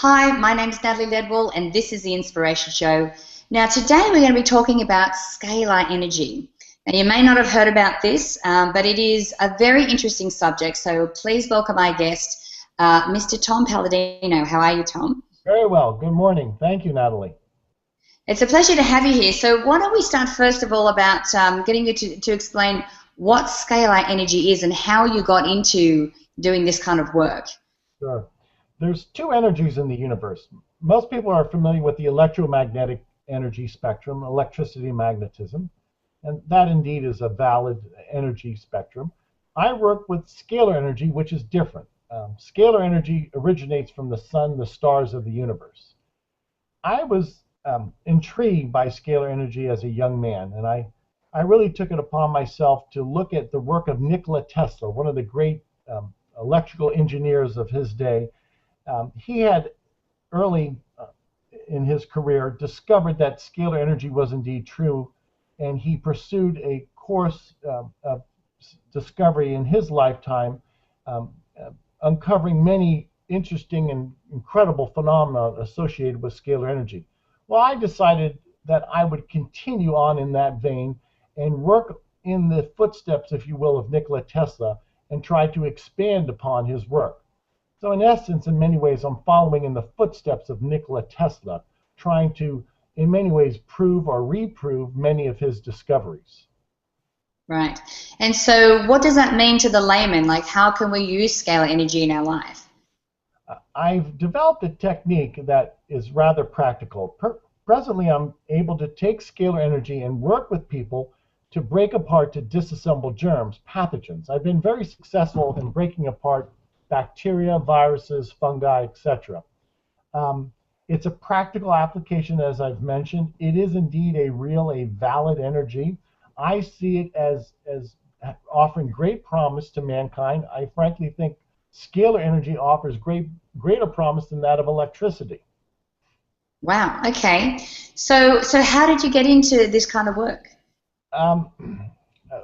Hi, my name is Natalie Ledwell, and this is the Inspiration Show. Now, today we're going to be talking about scalar energy. Now, you may not have heard about this, but it is a very interesting subject, so please welcome our guest, Mr. Tom Paladino. How are you, Tom? Very well. Good morning. Thank you, Natalie. It's a pleasure to have you here. So why don't we start first of all about getting you to explain what scalar energy is and how you got into doing this kind of work. Sure. There's two energies in the universe. Most people are familiar with the electromagnetic energy spectrum, electricity and magnetism, and that indeed is a valid energy spectrum. I work with scalar energy, which is different. Scalar energy originates from the sun, the stars of the universe. I was intrigued by scalar energy as a young man, and I really took it upon myself to look at the work of Nikola Tesla, one of the great electrical engineers of his day. He had early in his career discovered that scalar energy was indeed true, and he pursued a course of discovery in his lifetime, uncovering many interesting and incredible phenomena associated with scalar energy. Well, I decided that I would continue on in that vein and work in the footsteps, if you will, of Nikola Tesla and try to expand upon his work. So in essence, in many ways, I'm following in the footsteps of Nikola Tesla, trying to, in many ways, prove or reprove many of his discoveries. Right. And so what does that mean to the layman? Like, how can we use scalar energy in our life? I've developed a technique that is rather practical. Presently, I'm able to take scalar energy and work with people to break apart, to disassemble germs, pathogens. I've been very successful in breaking apart bacteria, viruses, fungi, etc. It's a practical application, as I've mentioned. It is indeed a valid energy. I see it as offering great promise to mankind. I frankly think scalar energy offers greater promise than that of electricity. Wow. Okay. So how did you get into this kind of work?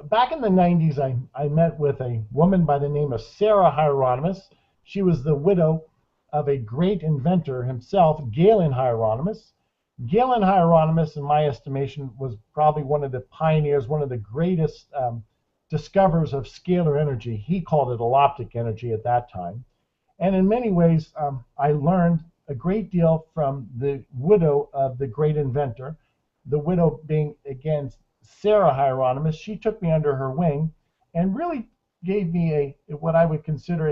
Back in the 90s, I met with a woman by the name of Sarah Hieronymus. She was the widow of a great inventor himself, Galen Hieronymus. Galen Hieronymus, in my estimation, was probably one of the pioneers, one of the greatest discoverers of scalar energy. He called it alloptic energy at that time. And in many ways, I learned a great deal from the widow of the great inventor, the widow being, again, Sarah Hieronymus. She took me under her wing and really gave me what I would consider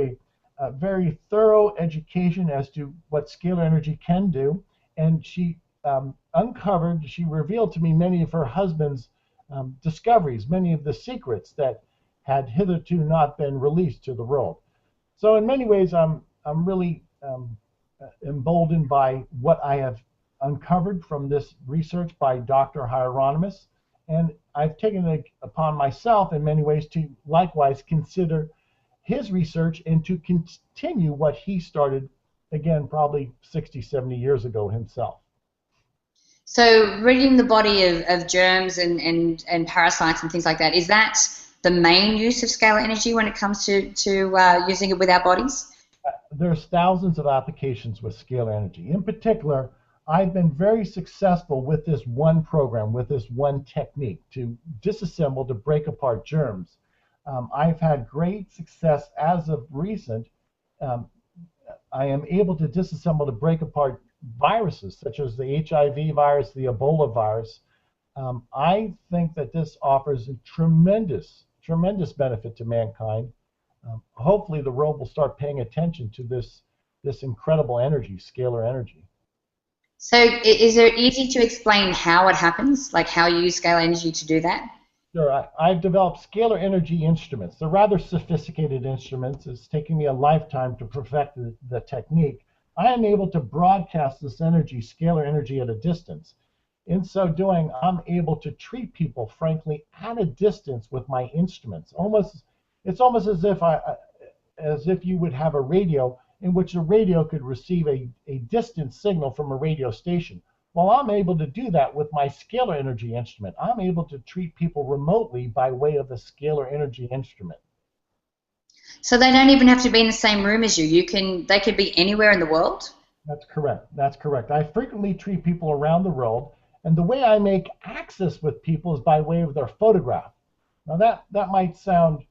a very thorough education as to what scalar energy can do. And she she revealed to me many of her husband's discoveries, many of the secrets that had hitherto not been released to the world. So in many ways, I'm really emboldened by what I have uncovered from this research by Dr. Hieronymus. And I've taken it upon myself in many ways to likewise consider his research and to continue what he started, again, probably 60, 70 years ago himself. So reading the body of germs and parasites and things like that, is that the main use of scalar energy when it comes to using it with our bodies? There's thousands of applications with scalar energy. In particular, I've been very successful with this one program, with this one technique to disassemble, to break apart germs. I've had great success as of recent. I am able to disassemble, to break apart viruses such as the HIV virus, the Ebola virus. I think that this offers a tremendous benefit to mankind. Hopefully the world will start paying attention to this incredible energy, scalar energy. So is it easy to explain how it happens, like how you use scalar energy to do that? Sure. I've developed scalar energy instruments. They're rather sophisticated instruments. It's taken me a lifetime to perfect the technique. I am able to broadcast this energy, scalar energy, at a distance. In so doing, I'm able to treat people, frankly, at a distance with my instruments. It's almost as if you would have a radio in which the radio could receive a distant signal from a radio station. Well, I'm able to do that with my scalar energy instrument. I'm able to treat people remotely by way of the scalar energy instrument. So they don't even have to be in the same room as you. They could be anywhere in the world? That's correct. That's correct. I frequently treat people around the world, and the way I make access with people is by way of their photograph. Now that might sound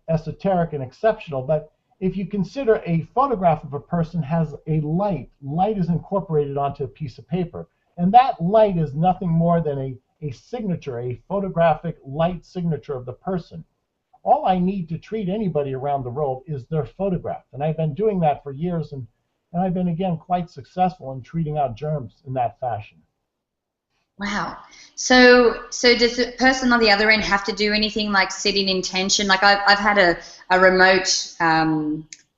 esoteric and exceptional, but if you consider a photograph of a person has a light is incorporated onto a piece of paper, and that light is nothing more than a signature, a photographic light signature of the person. All I need to treat anybody around the world is their photograph. And I've been doing that for years, and I've been, again, quite successful in treating out germs in that fashion. Wow. So does the person on the other end have to do anything like sit in intention? Like I've had a remote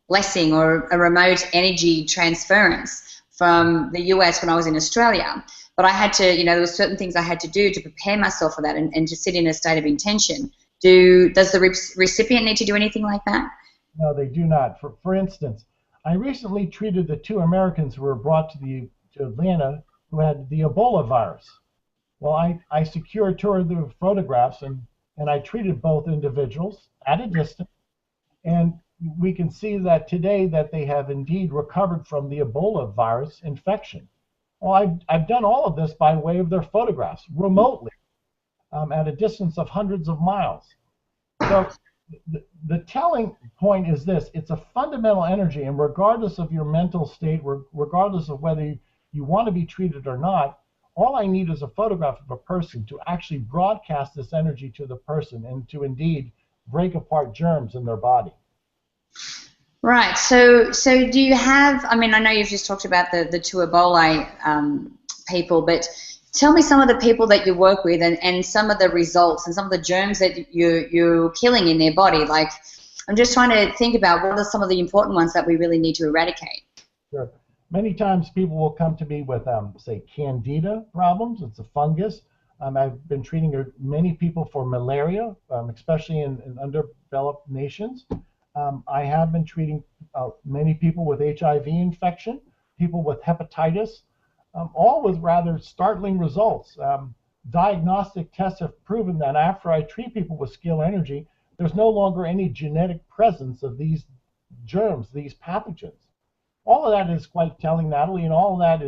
blessing or a remote energy transference from the US when I was in Australia. But I had to, there were certain things I had to do to prepare myself for that and to sit in a state of intention. Does the recipient need to do anything like that? No, they do not. For instance, I recently treated the 2 Americans who were brought to Atlanta who had the Ebola virus. Well, I secured 2 of the photographs, and I treated both individuals at a distance, and we can see that today that they have indeed recovered from the Ebola virus infection. Well, I've done all of this by way of their photographs remotely at a distance of hundreds of miles. So the telling point is this: it's a fundamental energy, and regardless of your mental state, regardless of whether you want to be treated or not, all I need is a photograph of a person to actually broadcast this energy to the person and to indeed break apart germs in their body. Right. So do you have, I mean, I know you've just talked about the 2 Ebola people, but tell me some of the people that you work with and some of the results and some of the germs that you're killing in their body. Like, I'm just trying to think about what are some of the important ones that we really need to eradicate. Sure. Many times people will come to me with, say, candida problems. It's a fungus. I've been treating many people for malaria, especially in underdeveloped nations. I have been treating many people with HIV infection, people with hepatitis, all with rather startling results. Diagnostic tests have proven that after I treat people with Scalar Energy, there's no longer any genetic presence of these germs, these pathogens. All of that is quite telling, Natalie, and all of that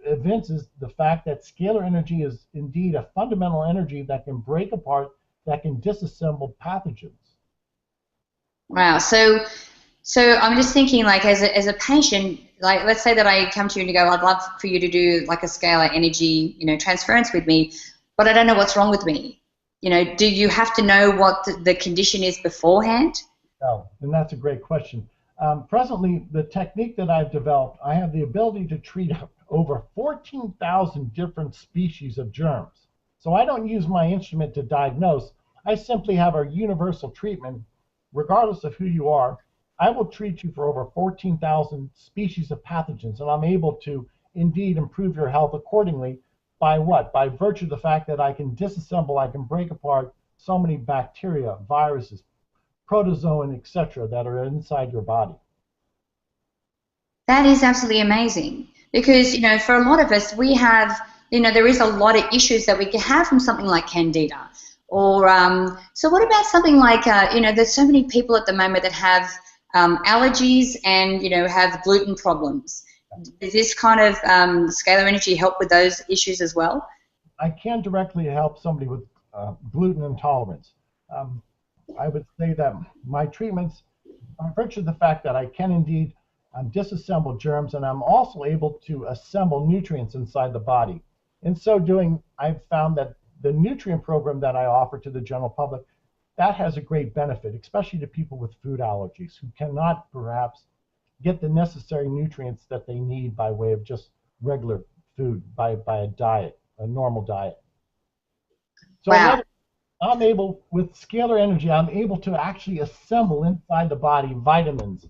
evinces the fact that scalar energy is indeed a fundamental energy that can break apart, that can disassemble pathogens. Wow. So I'm just thinking, like, as a patient, like, let's say that I come to you and go, I'd love for you to do like a scalar energy, transference with me, but I don't know what's wrong with me. Do you have to know what the condition is beforehand? No, and that's a great question. Presently, the technique that I've developed, I have the ability to treat over 14,000 different species of germs. So I don't use my instrument to diagnose. I simply have a universal treatment. Regardless of who you are, I will treat you for over 14,000 species of pathogens, and I'm able to indeed improve your health accordingly. By what? By virtue of the fact that I can disassemble, I can break apart so many bacteria, viruses, protozoan, etc., that are inside your body. That is absolutely amazing because, for a lot of us, we have, there is a lot of issues that we can have from something like candida. Or, so what about something like, there's so many people at the moment that have allergies and, have gluten problems. Does this kind of scalar energy help with those issues as well? I can directly help somebody with gluten intolerance. I would say that my treatments, by virtue of the fact that I can indeed disassemble germs, and I'm also able to assemble nutrients inside the body. In so doing, I've found that the nutrient program that I offer to the general public, that has a great benefit, especially to people with food allergies who cannot perhaps get the necessary nutrients that they need by way of just regular food, by a diet, a normal diet. So wow. I'm able, with scalar energy, I'm able to actually assemble inside the body vitamins,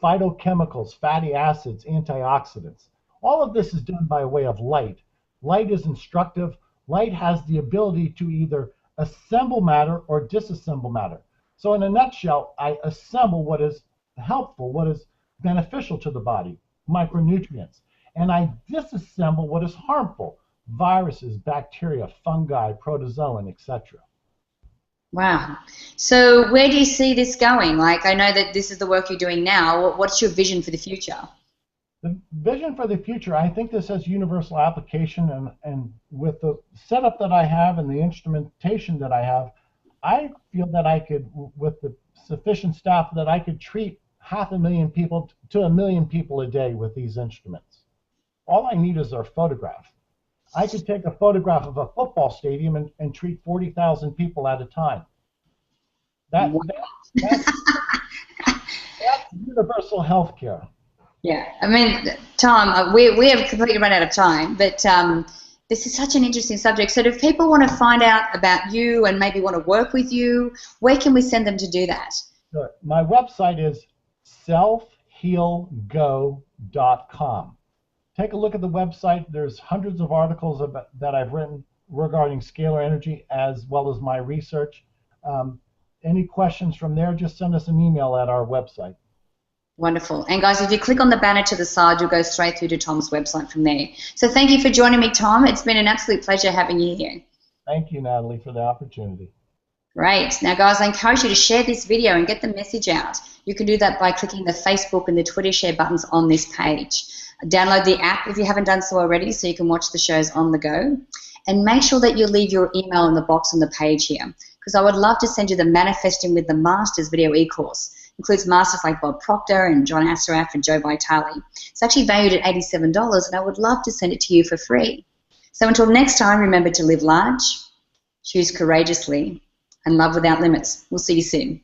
phytochemicals, fatty acids, antioxidants. All of this is done by way of light. Light is instructive. Light has the ability to either assemble matter or disassemble matter. So in a nutshell, I assemble what is helpful, what is beneficial to the body, micronutrients, and I disassemble what is harmful, viruses, bacteria, fungi, protozoan, etc. Wow. So where do you see this going? Like, I know that this is the work you're doing now. What's your vision for the future? The vision for the future, I think this has universal application, and with the setup that I have and the instrumentation that I have, I feel that I could, with the sufficient staff, that I could treat 500,000 people to 1,000,000 people a day with these instruments. All I need is a photograph. I could take a photograph of a football stadium and treat 40,000 people at a time. That's universal health care. Yeah, I mean, Tom, we have completely run out of time, but this is such an interesting subject. So if people want to find out about you and maybe want to work with you, where can we send them to do that? Sure. My website is selfhealgo.com. Take a look at the website. There's hundreds of articles that I've written regarding scalar energy, as well as my research. Any questions from there, just send us an email at our website. Wonderful. And guys, if you click on the banner to the side, you'll go straight through to Tom's website from there. So thank you for joining me, Tom. It's been an absolute pleasure having you here. Thank you, Natalie, for the opportunity. Great. Now, guys, I encourage you to share this video and get the message out. You can do that by clicking the Facebook and the Twitter share buttons on this page. Download the app if you haven't done so already so you can watch the shows on the go. And make sure that you leave your email in the box on the page here, because I would love to send you the Manifesting with the Masters video e-course. Includes masters like Bob Proctor and John Assaraf and Joe Vitale. It's actually valued at $87, and I would love to send it to you for free. So until next time, remember to live large, choose courageously, and love without limits. We'll see you soon.